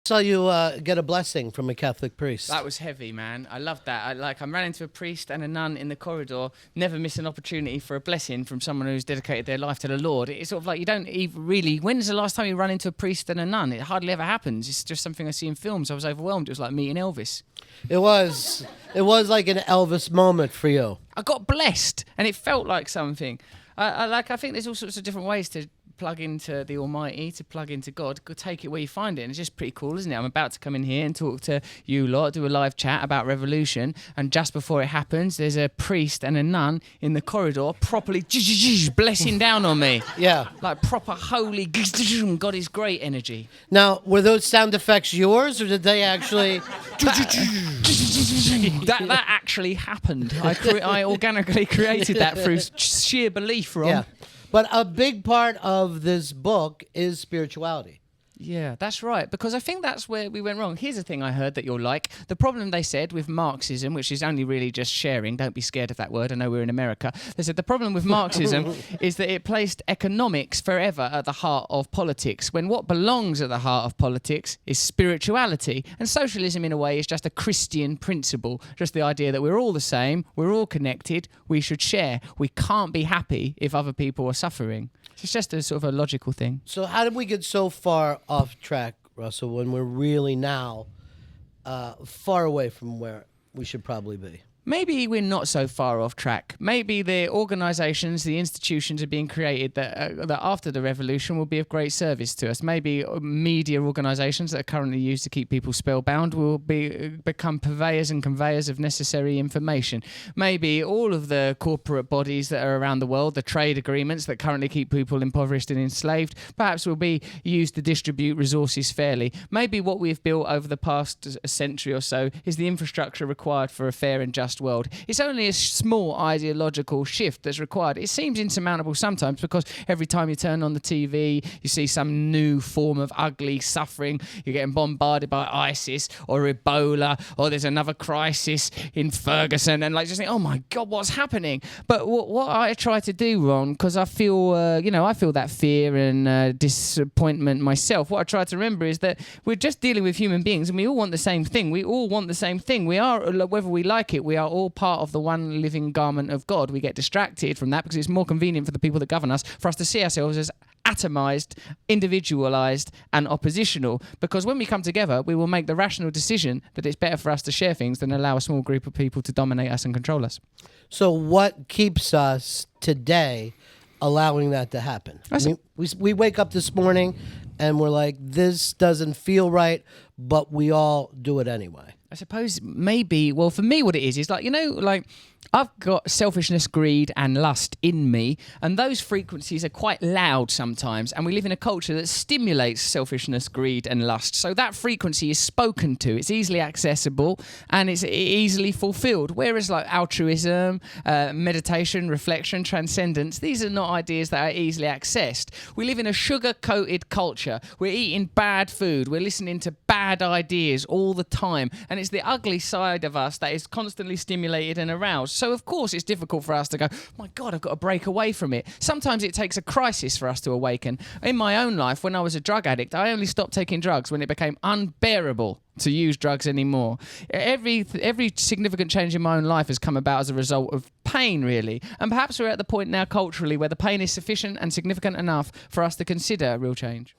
saw you get a blessing from a Catholic priest. That was heavy, man. I loved that. I ran into a priest and a nun in the corridor. Never miss an opportunity for a blessing from someone who's dedicated their life to the Lord. It's sort of like you don't even really... When's the last time you run into a priest and a nun? It hardly ever happens. It's just something I see in films. I was overwhelmed. It was like meeting Elvis. It was like an Elvis moment for you. I got blessed, and it felt like something. I think there's all sorts of different ways to plug into the Almighty, to plug into God. Go take it where you find it. And it's just pretty cool, isn't it? I'm about to come in here and talk to you lot, do a live chat about revolution, and just before it happens, there's a priest and a nun in the corridor properly blessing down on me. Yeah. Like proper holy God is great energy. Now, were those sound effects yours, or did they actually... that actually happened. I organically created that through sheer belief, Ron. Yeah. But a big part of this book is spirituality. Yeah, that's right, because I think that's where we went wrong. Here's a thing I heard that you'll like. The problem, they said, with Marxism, which is only really just sharing, don't be scared of that word, I know we're in America. They said the problem with Marxism is that it placed economics forever at the heart of politics, when what belongs at the heart of politics is spirituality. And socialism, in a way, is just a Christian principle, just the idea that we're all the same, we're all connected, we should share. We can't be happy if other people are suffering. It's just a sort of a logical thing. So how did we get so far off track, Russell, when we're really now far away from where we should probably be? Maybe we're not so far off track. Maybe the organisations, the institutions are being created that after the revolution will be of great service to us. Maybe media organisations that are currently used to keep people spellbound will become purveyors and conveyors of necessary information. Maybe all of the corporate bodies that are around the world, the trade agreements that currently keep people impoverished and enslaved, perhaps will be used to distribute resources fairly. Maybe what we've built over the past century or so is the infrastructure required for a fair and just world. It's only a small ideological shift that's required. It seems insurmountable sometimes because every time you turn on the TV, you see some new form of ugly suffering. You're getting bombarded by ISIS or Ebola, or there's another crisis in Ferguson, and like just think, oh my God, what's happening? But what I try to do, Ron, because I feel, I feel that fear and disappointment myself. What I try to remember is that we're just dealing with human beings, and we all want the same thing. We all want the same thing. We are, whether we like it, we are all part of the one living garment of God. We get distracted from that because it's more convenient for the people that govern us for us to see ourselves as atomized, individualized, and oppositional. Because when we come together, we will make the rational decision that it's better for us to share things than allow a small group of people to dominate us and control us. So what keeps us today allowing that to happen? We wake up this morning and we're like, this doesn't feel right, but we all do it anyway. I suppose maybe, well, for me what it is like I've got selfishness, greed and lust in me, and those frequencies are quite loud sometimes, and we live in a culture that stimulates selfishness, greed and lust. So that frequency is spoken to, it's easily accessible and it's easily fulfilled. Whereas like altruism, meditation, reflection, transcendence, these are not ideas that are easily accessed. We live in a sugar-coated culture. We're eating bad food, we're listening to bad ideas all the time, and it's the ugly side of us that is constantly stimulated and aroused. So, of course, it's difficult for us to go, my God, I've got to break away from it. Sometimes it takes a crisis for us to awaken. In my own life, when I was a drug addict, I only stopped taking drugs when it became unbearable to use drugs anymore. Every significant change in my own life has come about as a result of pain, really. And perhaps we're at the point now culturally where the pain is sufficient and significant enough for us to consider real change.